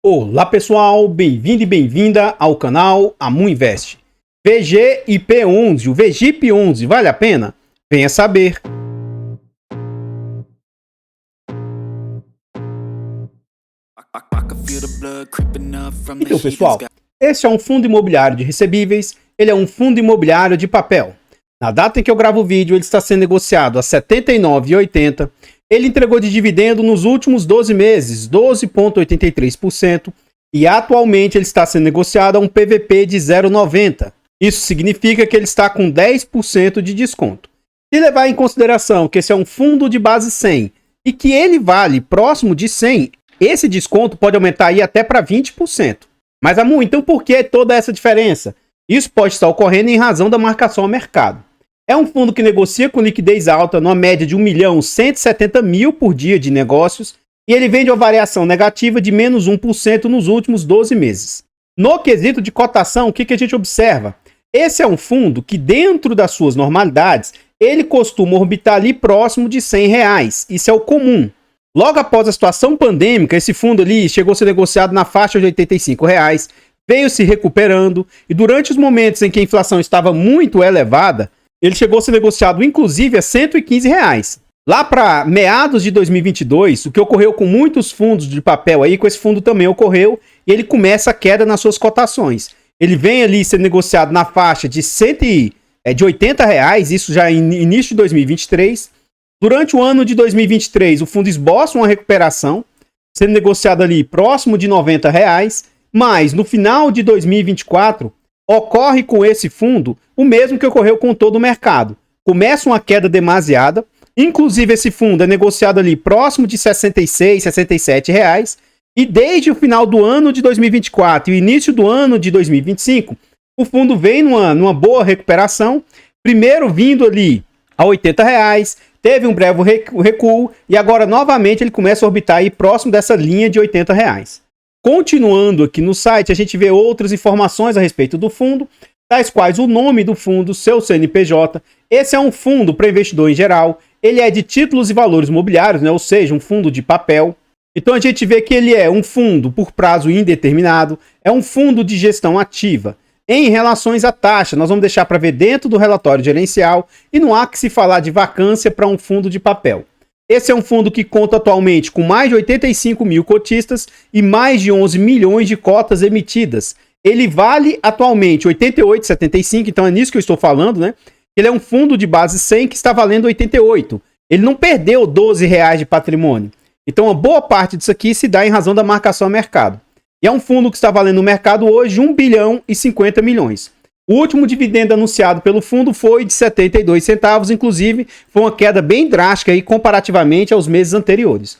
Olá pessoal, bem-vindo e bem-vinda ao canal Amu Invest. VGIP11, o VGIP11, vale a pena? Venha saber. Então pessoal, esse é um fundo imobiliário de recebíveis, ele é um fundo imobiliário de papel. Na data em que eu gravo o vídeo, ele está sendo negociado a R$ 79,80. Ele entregou de dividendo nos últimos 12 meses, 12,83%, e atualmente ele está sendo negociado a um PVP de 0,90. Isso significa que ele está com 10% de desconto. Se levar em consideração que esse é um fundo de base 100 e que ele vale próximo de 100, esse desconto pode aumentar aí até para 20%. Mas, Amu, então por que toda essa diferença? Isso pode estar ocorrendo em razão da marcação ao mercado. É um fundo que negocia com liquidez alta, numa média de 1.170.000 por dia de negócios, e ele vende uma variação negativa de menos 1% nos últimos 12 meses. No quesito de cotação, o que a gente observa? Esse é um fundo que, dentro das suas normalidades, ele costuma orbitar ali próximo de R$100. Isso é o comum. Logo após a situação pandêmica, esse fundo ali chegou a ser negociado na faixa de R$85, veio se recuperando, e durante os momentos em que a inflação estava muito elevada, ele chegou a ser negociado, inclusive, a R$115. Lá para meados de 2022, o que ocorreu com muitos fundos de papel aí, com esse fundo também ocorreu, e ele começa a queda nas suas cotações. Ele vem ali ser negociado na faixa de R$180, isso já em início de 2023. Durante o ano de 2023, o fundo esboça uma recuperação, sendo negociado ali próximo de R$90, mas no final de 2024, ocorre com esse fundo o mesmo que ocorreu com todo o mercado. Começa uma queda demasiada, inclusive esse fundo é negociado ali próximo de R$66, R$67, e desde o final do ano de 2024 e o início do ano de 2025, o fundo vem numa boa recuperação, primeiro vindo ali a R$80, teve um breve recuo, e agora novamente ele começa a orbitar aí próximo dessa linha de R$80. Continuando aqui no site, a gente vê outras informações a respeito do fundo, tais quais o nome do fundo, seu CNPJ. Esse é um fundo para investidor em geral, ele é de títulos e valores imobiliários, né? Ou seja, um fundo de papel. Então a gente vê que ele é um fundo por prazo indeterminado, é um fundo de gestão ativa. Em relações à taxa, nós vamos deixar para ver dentro do relatório gerencial, e não há que se falar de vacância para um fundo de papel. Esse é um fundo que conta atualmente com mais de 85 mil cotistas e mais de 11 milhões de cotas emitidas. Ele vale atualmente R$ 88,75, então é nisso que eu estou falando, né? Ele é um fundo de base 100 que está valendo 88. Ele não perdeu R$12 de patrimônio. Então, uma boa parte disso aqui se dá em razão da marcação ao mercado. E é um fundo que está valendo no mercado hoje 1 bilhão e 50 milhões. O último dividendo anunciado pelo fundo foi de 72 centavos, inclusive foi uma queda bem drástica aí comparativamente aos meses anteriores.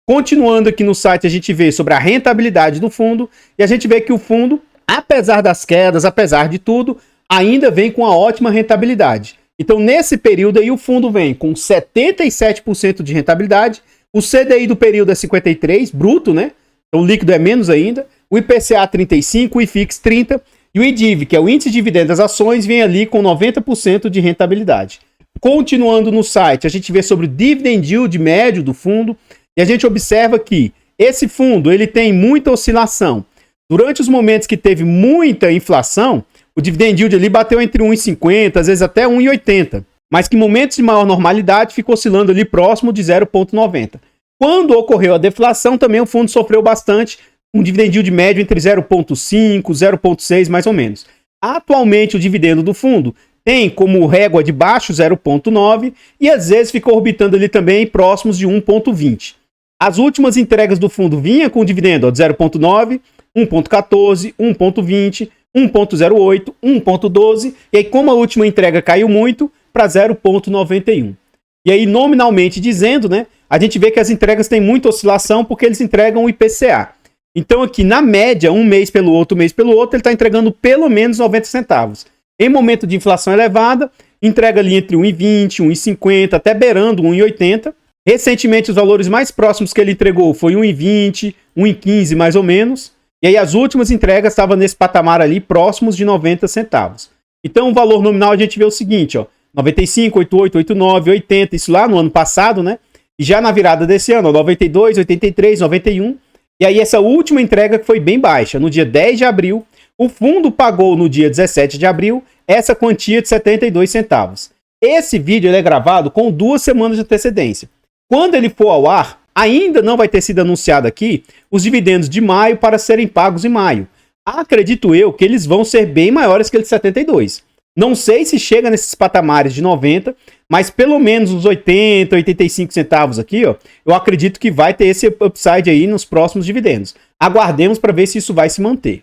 Continuando aqui no site, a gente vê sobre a rentabilidade do fundo, e a gente vê que o fundo, apesar das quedas, apesar de tudo, ainda vem com uma ótima rentabilidade. Então, nesse período aí, o fundo vem com 77% de rentabilidade, o CDI do período é 53, bruto, né? Então, o líquido é menos ainda, o IPCA 35, o IFIX 30, e o IDIV, que é o índice de dividendos das ações, vem ali com 90% de rentabilidade. Continuando no site, a gente vê sobre o dividend yield médio do fundo, e a gente observa que esse fundo ele tem muita oscilação. Durante os momentos que teve muita inflação, o dividend yield ali bateu entre 1,50, às vezes até 1,80, mas que em momentos de maior normalidade ficou oscilando ali próximo de 0,90. Quando ocorreu a deflação, também o fundo sofreu bastante, um dividend yield médio entre 0,5, 0,6 mais ou menos. Atualmente o dividendo do fundo tem como régua de baixo 0,9 e às vezes ficou orbitando ali também próximos de 1,20. As últimas entregas do fundo vinham com dividendo de 0,9, 1,14, 1,20, 1,08, 1,12 e aí como a última entrega caiu muito para 0,91. E aí nominalmente dizendo, né, a gente vê que as entregas têm muita oscilação porque eles entregam o IPCA. Então aqui, na média, um mês pelo outro, ele está entregando pelo menos 90 centavos. Em momento de inflação elevada, entrega ali entre 1,20, 1,50, até beirando 1,80. Recentemente, os valores mais próximos que ele entregou foi 1,20, 1,15 mais ou menos. E aí as últimas entregas estavam nesse patamar ali, próximos de 90 centavos. Então o valor nominal a gente vê o seguinte, ó, 95, 88, 89, 80, isso lá no ano passado, né? E já na virada desse ano, ó, 92, 83, 91... E aí essa última entrega foi bem baixa, no dia 10 de abril, o fundo pagou no dia 17 de abril essa quantia de 72 centavos. Esse vídeo ele é gravado com 2 semanas de antecedência. Quando ele for ao ar, ainda não vai ter sido anunciado aqui os dividendos de maio para serem pagos em maio. Acredito eu que eles vão ser bem maiores que eles 72. Não sei se chega nesses patamares de 90, mas pelo menos uns 80, 85 centavos aqui, ó, eu acredito que vai ter esse upside aí nos próximos dividendos. Aguardemos para ver se isso vai se manter.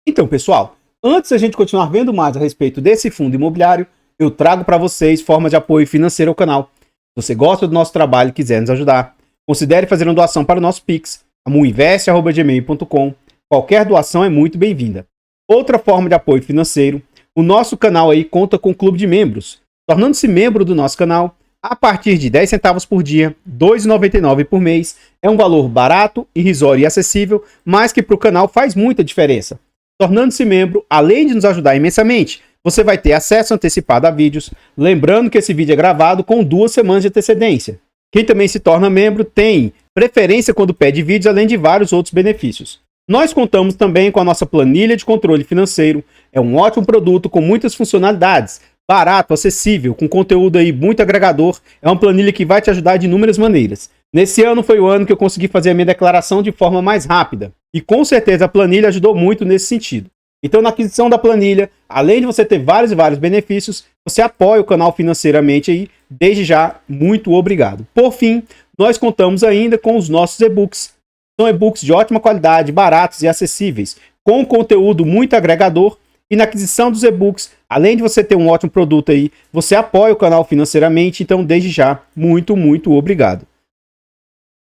Então, pessoal, antes da gente continuar vendo mais a respeito desse fundo imobiliário, eu trago para vocês formas de apoio financeiro ao canal. Se você gosta do nosso trabalho e quiser nos ajudar, considere fazer uma doação para o nosso Pix, amuinvest@gmail.com. Qualquer doação é muito bem-vinda. Outra forma de apoio financeiro, o nosso canal aí conta com um clube de membros. Tornando-se membro do nosso canal, a partir de 10 centavos por dia, R$ 2,99 por mês, é um valor barato, irrisório e acessível, mas que para o canal faz muita diferença. Tornando-se membro, além de nos ajudar imensamente, você vai ter acesso antecipado a vídeos, lembrando que esse vídeo é gravado com 2 semanas de antecedência. Quem também se torna membro tem preferência quando pede vídeos, além de vários outros benefícios. Nós contamos também com a nossa planilha de controle financeiro. É um ótimo produto com muitas funcionalidades, barato, acessível, com conteúdo aí muito agregador. É uma planilha que vai te ajudar de inúmeras maneiras. Nesse ano foi o ano que eu consegui fazer a minha declaração de forma mais rápida. E com certeza a planilha ajudou muito nesse sentido. Então, na aquisição da planilha, além de você ter vários e vários benefícios, você apoia o canal financeiramente aí. Desde já, muito obrigado. Por fim, nós contamos ainda com os nossos e-books. São e-books de ótima qualidade, baratos e acessíveis, com conteúdo muito agregador. E na aquisição dos e-books, além de você ter um ótimo produto aí, você apoia o canal financeiramente. Então, desde já, muito, muito obrigado.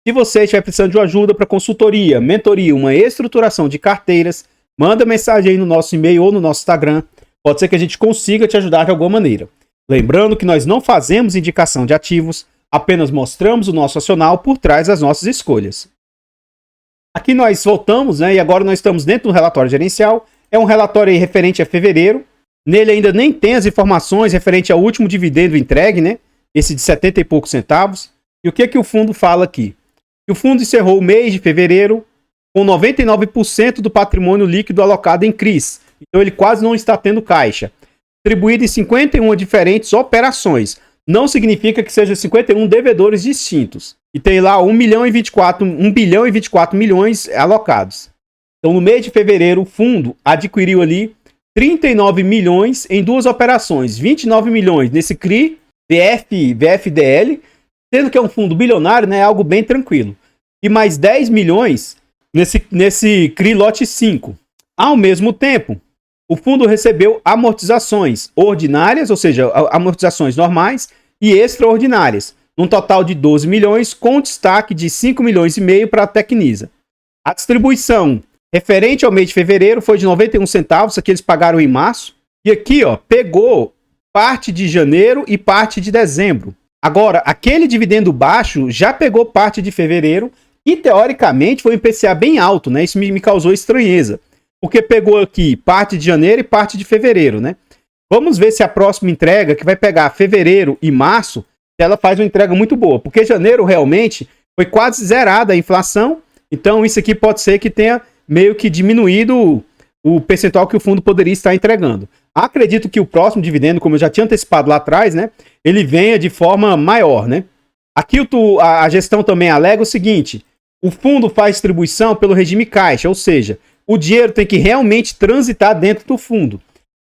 Se você estiver precisando de uma ajuda para consultoria, mentoria, uma estruturação de carteiras, manda mensagem aí no nosso e-mail ou no nosso Instagram. Pode ser que a gente consiga te ajudar de alguma maneira. Lembrando que nós não fazemos indicação de ativos, apenas mostramos o nosso racional por trás das nossas escolhas. Aqui nós voltamos, né? E agora nós estamos dentro do relatório gerencial. É um relatório aí referente a fevereiro. Nele ainda nem tem as informações referente ao último dividendo entregue, né? Esse de 70 e poucos centavos. E o que que o fundo fala aqui? Que o fundo encerrou o mês de fevereiro com 99% do patrimônio líquido alocado em CRIs. Então ele quase não está tendo caixa. Distribuído em 51 diferentes operações. Não significa que sejam 51 devedores distintos. E tem lá 1 bilhão e 24 milhões alocados. Então no mês de fevereiro o fundo adquiriu ali 39 milhões em 2 operações. 29 milhões nesse CRI, VFDL, sendo que é um fundo bilionário, né, é algo bem tranquilo. E mais 10 milhões nesse CRI lote 5. Ao mesmo tempo, o fundo recebeu amortizações ordinárias, ou seja, amortizações normais e extraordinárias, num total de 12 milhões, com destaque de 5 milhões e meio para a Tecnisa. A distribuição referente ao mês de fevereiro foi de 91 centavos, aqui eles pagaram em março, e aqui ó, pegou parte de janeiro e parte de dezembro. Agora, aquele dividendo baixo já pegou parte de fevereiro, e teoricamente foi um IPCA bem alto, né? Isso me causou estranheza. Porque pegou aqui parte de janeiro e parte de fevereiro, né? Vamos ver se a próxima entrega, que vai pegar fevereiro e março, ela faz uma entrega muito boa. Porque janeiro realmente foi quase zerada a inflação. Então isso aqui pode ser que tenha meio que diminuído o percentual que o fundo poderia estar entregando. Acredito que o próximo dividendo, como eu já tinha antecipado lá atrás, né? Ele venha de forma maior, né? Aqui a gestão também alega o seguinte: o fundo faz distribuição pelo regime caixa, ou seja, o dinheiro tem que realmente transitar dentro do fundo.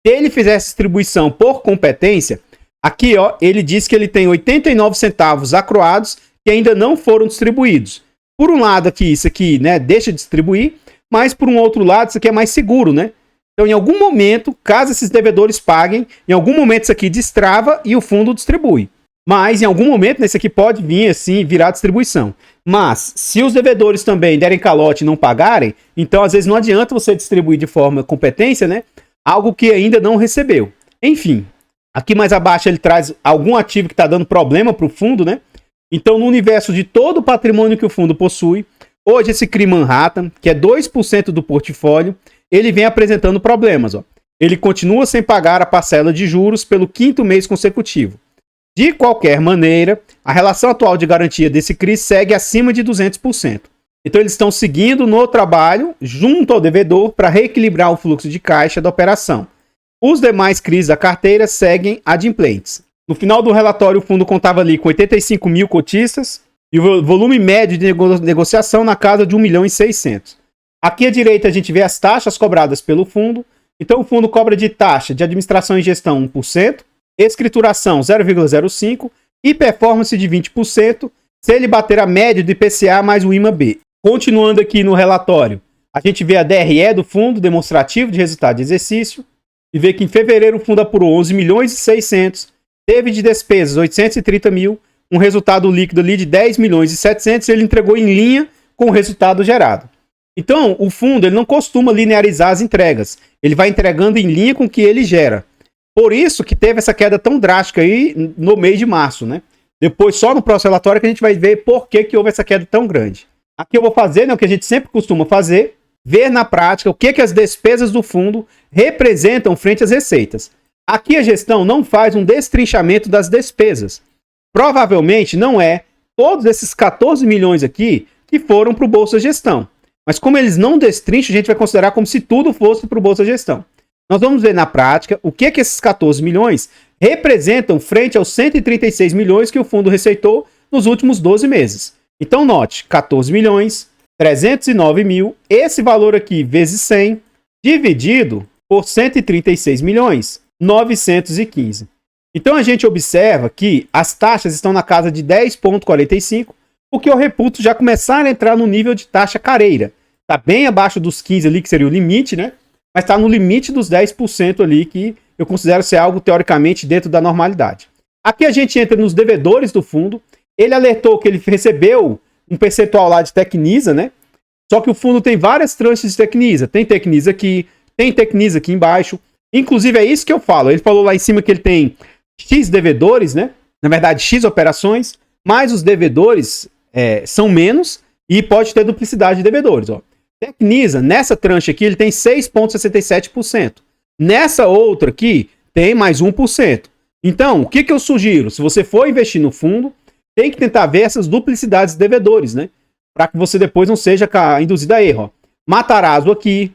Se ele fizesse distribuição por competência, aqui ó, ele diz que ele tem 89 centavos acroados que ainda não foram distribuídos. Por um lado aqui, isso aqui, né, deixa de distribuir, mas por um outro lado, isso aqui é mais seguro, né? Então, em algum momento, caso esses devedores paguem, em algum momento isso aqui destrava e o fundo distribui. Mas, em algum momento, nesse aqui pode vir, assim, virar distribuição. Mas, se os devedores também derem calote e não pagarem, então, às vezes, não adianta você distribuir de forma competência, né? Algo que ainda não recebeu. Enfim, aqui mais abaixo ele traz algum ativo que está dando problema para o fundo, né? Então, no universo de todo o patrimônio que o fundo possui, hoje esse CRI Manhattan, que é 2% do portfólio, ele vem apresentando problemas, ó. Ele continua sem pagar a parcela de juros pelo 5º mês consecutivo. De qualquer maneira, a relação atual de garantia desse CRI segue acima de 200%. Então eles estão seguindo no trabalho junto ao devedor para reequilibrar o fluxo de caixa da operação. Os demais CRIs da carteira seguem adimplentes. No final do relatório, o fundo contava ali com 85 mil cotistas e o volume médio de negociação na casa de 1 milhão e 600. Aqui à direita a gente vê as taxas cobradas pelo fundo. Então o fundo cobra de taxa de administração e gestão 1%, escrituração 0,05% e performance de 20% se ele bater a média do IPCA mais o IMA-B. Continuando aqui no relatório, a gente vê a DRE do fundo, demonstrativo de resultado de exercício, e vê que em fevereiro o fundo apurou 11 milhões e 600, teve de despesas 830 mil, um resultado líquido ali de 10 milhões e 700, e ele entregou em linha com o resultado gerado. Então, o fundo ele não costuma linearizar as entregas, ele vai entregando em linha com o que ele gera. Por isso que teve essa queda tão drástica aí no mês de março, né? Depois, só no próximo relatório, que a gente vai ver por que houve essa queda tão grande. Aqui eu vou fazer, né, o que a gente sempre costuma fazer, ver na prática o que as despesas do fundo representam frente às receitas. Aqui a gestão não faz um destrinchamento das despesas. Provavelmente não é todos esses 14 milhões aqui que foram para o Bolsa Gestão. Mas como eles não destrincham, a gente vai considerar como se tudo fosse para o Bolsa Gestão. Nós vamos ver na prática o que esses 14 milhões representam frente aos 136 milhões que o fundo receitou nos últimos 12 meses. Então note, 14 milhões, 309 mil, esse valor aqui vezes 100, dividido por 136 milhões, 915. Então a gente observa que as taxas estão na casa de 10,45, porque eu reputo já começar a entrar no nível de taxa careira. Está bem abaixo dos 15 ali, que seria o limite, né? Mas está no limite dos 10% ali, que eu considero ser algo teoricamente dentro da normalidade. Aqui a gente entra nos devedores do fundo. Ele alertou que ele recebeu um percentual lá de Tecnisa, né? Só que o fundo tem várias tranches de Tecnisa. Tem Tecnisa aqui, tem Tecnisa aqui embaixo. Inclusive é isso que eu falo. Ele falou lá em cima que ele tem X devedores, né? Na verdade, X operações, mas os devedores são menos e pode ter duplicidade de devedores, ó. Tecnisa, nessa tranche aqui, ele tem 6,67%. Nessa outra aqui, tem mais 1%. Então, o que eu sugiro? Se você for investir no fundo, tem que tentar ver essas duplicidades de devedores, né? Para que você depois não seja induzido a erro. Ó. Matarazzo aqui,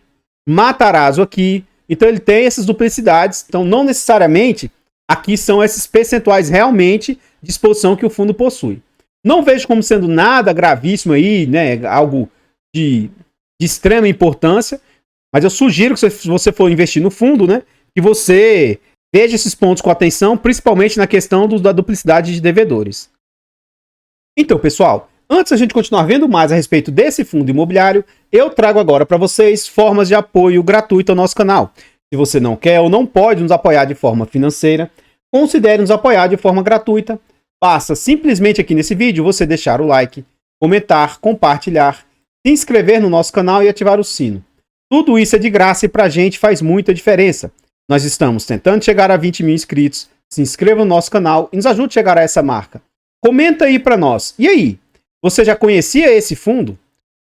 Matarazzo aqui. Então, ele tem essas duplicidades. Então, não necessariamente aqui são esses percentuais realmente de exposição que o fundo possui. Não vejo como sendo nada gravíssimo aí, né? Algo de extrema importância, mas eu sugiro que se você for investir no fundo, né, que você veja esses pontos com atenção, principalmente na questão da duplicidade de devedores. Então, pessoal, antes da gente continuar vendo mais a respeito desse fundo imobiliário, eu trago agora para vocês formas de apoio gratuito ao nosso canal. Se você não quer ou não pode nos apoiar de forma financeira, considere nos apoiar de forma gratuita. Basta simplesmente aqui nesse vídeo você deixar o like, comentar, compartilhar, se inscrever no nosso canal e ativar o sino. Tudo isso é de graça e pra gente faz muita diferença. Nós estamos tentando chegar a 20 mil inscritos. Se inscreva no nosso canal e nos ajude a chegar a essa marca. Comenta aí pra nós. E aí? Você já conhecia esse fundo?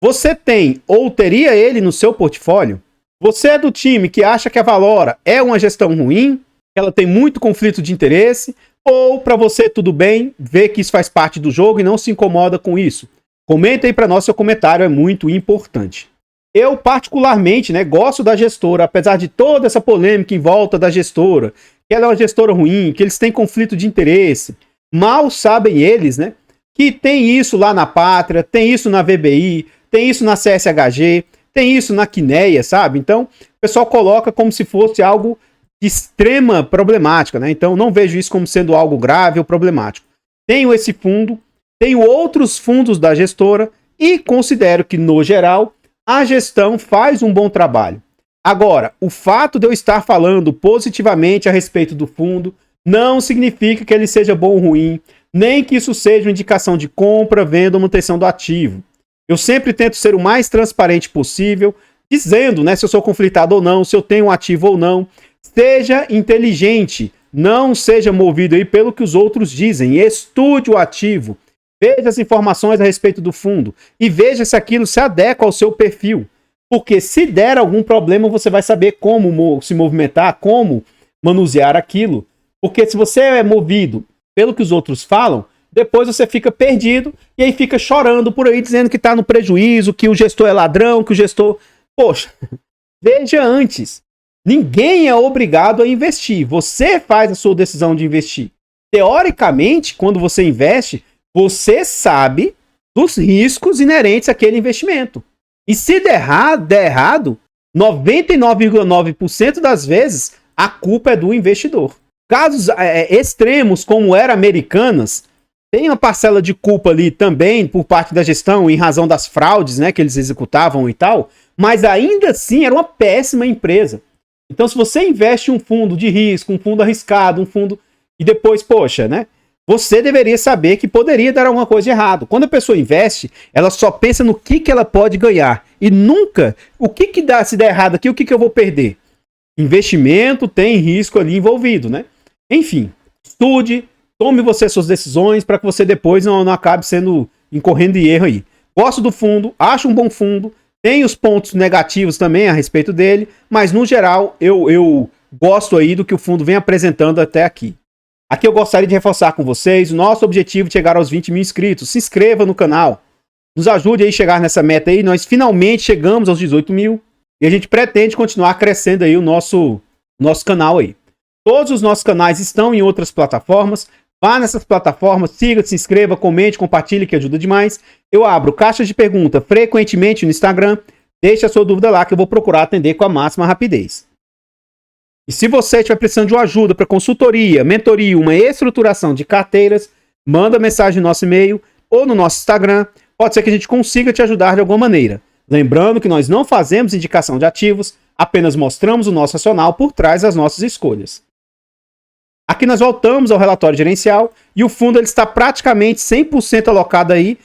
Você tem ou teria ele no seu portfólio? Você é do time que acha que a Valora é uma gestão ruim? Que ela tem muito conflito de interesse? Ou pra você tudo bem, vê que isso faz parte do jogo e não se incomoda com isso? Comenta aí para nós, seu comentário é muito importante. Eu, particularmente, né, gosto da gestora, apesar de toda essa polêmica em volta da gestora, que ela é uma gestora ruim, que eles têm conflito de interesse. Mal sabem eles, né, que tem isso lá na Pátria, tem isso na VBI, tem isso na CSHG, tem isso na Quineia, sabe? Então, o pessoal coloca como se fosse algo de extrema problemática, né? Então, não vejo isso como sendo algo grave ou problemático. Tenho esse fundo, tenho outros fundos da gestora e considero que, no geral, a gestão faz um bom trabalho. Agora, o fato de eu estar falando positivamente a respeito do fundo não significa que ele seja bom ou ruim, nem que isso seja uma indicação de compra, venda ou manutenção do ativo. Eu sempre tento ser o mais transparente possível, dizendo, né, se eu sou conflitado ou não, se eu tenho um ativo ou não. Seja inteligente, não seja movido aí pelo que os outros dizem, estude o ativo. Veja as informações a respeito do fundo e veja se aquilo se adequa ao seu perfil. Porque se der algum problema, você vai saber como se movimentar, como manusear aquilo. Porque se você é movido pelo que os outros falam, depois você fica perdido e aí fica chorando por aí, dizendo que tá no prejuízo, que o gestor é ladrão, que o gestor... Poxa, veja antes. Ninguém é obrigado a investir. Você faz a sua decisão de investir. Teoricamente, quando você investe, você sabe dos riscos inerentes àquele investimento. E se der errado, 99,9% das vezes, a culpa é do investidor. Casos extremos, como era Americanas, tem uma parcela de culpa ali também por parte da gestão, em razão das fraudes, né, que eles executavam e tal, mas ainda assim era uma péssima empresa. Então, se você investe em um fundo de risco, um fundo arriscado, um fundo... E depois, poxa, né? Você deveria saber que poderia dar alguma coisa de errado. Quando a pessoa investe, ela só pensa no que ela pode ganhar. E nunca, o que dá se der errado aqui, o que eu vou perder? Investimento tem risco ali envolvido, né? Enfim, estude, tome você suas decisões para que você depois não acabe incorrendo em erro aí. Gosto do fundo, acho um bom fundo, tem os pontos negativos também a respeito dele, mas no geral eu gosto aí do que o fundo vem apresentando até aqui. Aqui eu gostaria de reforçar com vocês, o nosso objetivo é chegar aos 20 mil inscritos. Se inscreva no canal, nos ajude aí a chegar nessa meta aí. Nós finalmente chegamos aos 18 mil e a gente pretende continuar crescendo aí o nosso canal aí. Todos os nossos canais estão em outras plataformas. Vá nessas plataformas, siga, se inscreva, comente, compartilhe, que ajuda demais. Eu abro caixas de pergunta frequentemente no Instagram. Deixe a sua dúvida lá que eu vou procurar atender com a máxima rapidez. E se você estiver precisando de uma ajuda para consultoria, mentoria, uma estruturação de carteiras, manda mensagem no nosso e-mail ou no nosso Instagram. Pode ser que a gente consiga te ajudar de alguma maneira. Lembrando que nós não fazemos indicação de ativos, apenas mostramos o nosso racional por trás das nossas escolhas. Aqui nós voltamos ao relatório gerencial e o fundo ele está praticamente 100% alocado aí.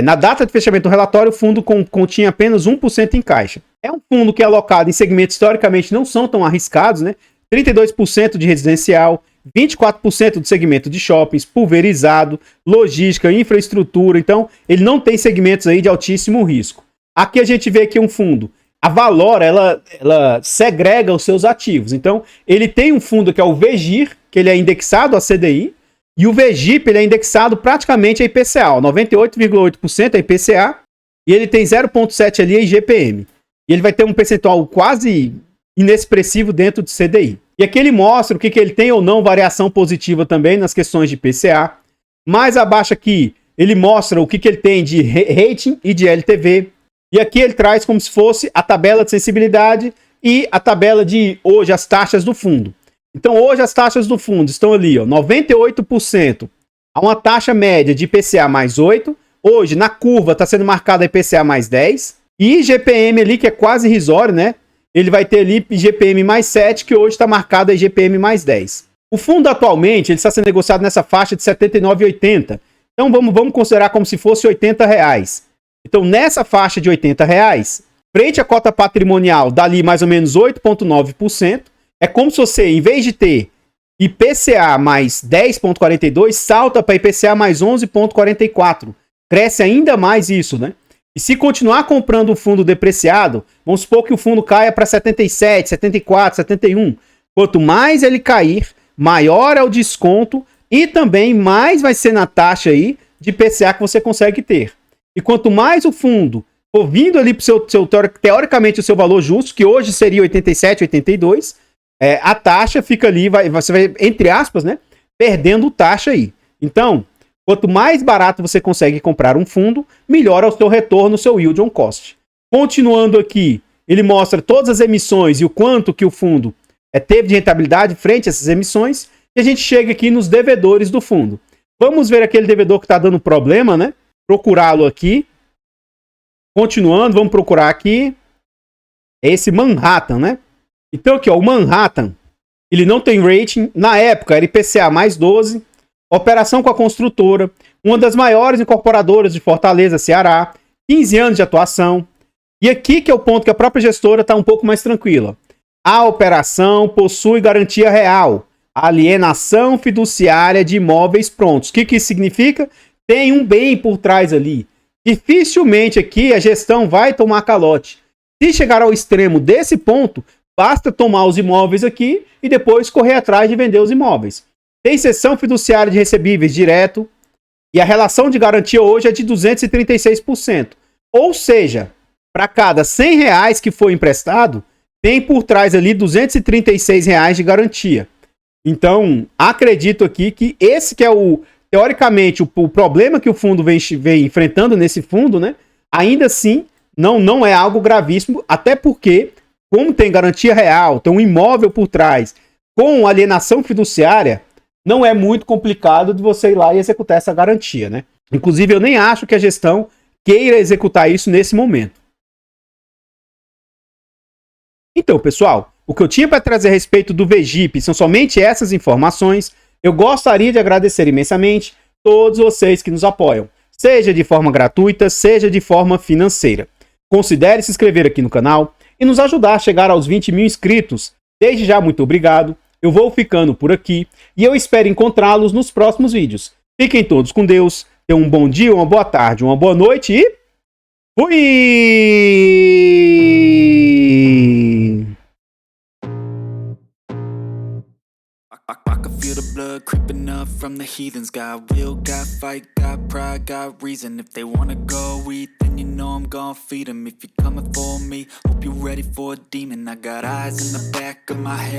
Na data de fechamento do relatório, o fundo continha apenas 1% em caixa. É um fundo que é alocado em segmentos historicamente não são tão arriscados, né? 32% de residencial, 24% do segmento de shoppings, pulverizado, logística, infraestrutura. Então, ele não tem segmentos aí de altíssimo risco. Aqui a gente vê que um fundo, a Valora, ela segrega os seus ativos. Então, ele tem um fundo que é o VGIR, que ele é indexado a CDI, e o VGIP ele é indexado praticamente a IPCA, 98,8% é IPCA, e ele tem 0,7% ali a IGPM. E ele vai ter um percentual quase inexpressivo dentro de CDI. E aqui ele mostra o que ele tem ou não variação positiva também nas questões de IPCA. Mais abaixo aqui, ele mostra o que ele tem de rating e de LTV. E aqui ele traz como se fosse a tabela de sensibilidade e a tabela de hoje, as taxas do fundo. Então hoje as taxas do fundo estão ali, ó, 98% a uma taxa média de IPCA mais 8. Hoje na curva está sendo marcada a IPCA mais 10. E IGPM ali, que é quase irrisório, né? Ele vai ter ali IGPM mais 7, que hoje está marcado a IGPM mais 10. O fundo atualmente ele está sendo negociado nessa faixa de R$ 79,80. Então vamos considerar como se fosse R$ 80. Então nessa faixa de R$ 80, frente à cota patrimonial, dali mais ou menos 8,9%. É como se você, em vez de ter IPCA mais 10,42, salta para IPCA mais 11,44. Cresce ainda mais isso, né? E se continuar comprando o fundo depreciado, vamos supor que o fundo caia para 77, 74, 71. Quanto mais ele cair, maior é o desconto e também mais vai ser na taxa aí de IPCA que você consegue ter. E quanto mais o fundo for vindo ali para o seu teoricamente o seu valor justo, que hoje seria 87, 82, a taxa fica ali, você vai, entre aspas, né, perdendo taxa aí. Então, quanto mais barato você consegue comprar um fundo, melhor é o seu retorno, o seu yield on cost. Continuando aqui, ele mostra todas as emissões e o quanto que o fundo teve de rentabilidade frente a essas emissões. E a gente chega aqui nos devedores do fundo. Vamos ver aquele devedor que está dando problema, né? Procurá-lo aqui. Continuando, vamos procurar aqui. É esse Manhattan, né? Então aqui, ó, o Manhattan, ele não tem rating. Na época era IPCA mais 12. Operação com a construtora, uma das maiores incorporadoras de Fortaleza, Ceará, 15 anos de atuação. E aqui que é o ponto que a própria gestora está um pouco mais tranquila. A operação possui garantia real, alienação fiduciária de imóveis prontos. O que isso significa? Tem um bem por trás ali. Dificilmente aqui a gestão vai tomar calote. Se chegar ao extremo desse ponto, basta tomar os imóveis aqui e depois correr atrás de vender os imóveis. Tem cessão fiduciária de recebíveis direto. E a relação de garantia hoje é de 236%. Ou seja, para cada R$100 que foi emprestado, tem por trás ali R$236 de garantia. Então, acredito aqui que esse que é teoricamente, o problema que o fundo vem enfrentando nesse fundo, né? Ainda assim, não é algo gravíssimo, até porque, como tem garantia real, tem um imóvel por trás, com alienação fiduciária, não é muito complicado de você ir lá e executar essa garantia, né? Inclusive, eu nem acho que a gestão queira executar isso nesse momento. Então, pessoal, o que eu tinha para trazer a respeito do VGIP são somente essas informações. Eu gostaria de agradecer imensamente todos vocês que nos apoiam, seja de forma gratuita, seja de forma financeira. Considere se inscrever aqui no canal e nos ajudar a chegar aos 20 mil inscritos. Desde já, muito obrigado. Eu vou ficando por aqui e eu espero encontrá-los nos próximos vídeos. Fiquem todos com Deus, tenham um bom dia, uma boa tarde, uma boa noite e fui! I can feel the blood creeping up from the heathens. Got will, got fight, got pride, got reason. If they wanna go eat, then you know I'm gon' feed them. If you're coming for me, hope you're ready for a demon. I got eyes in the back of my head.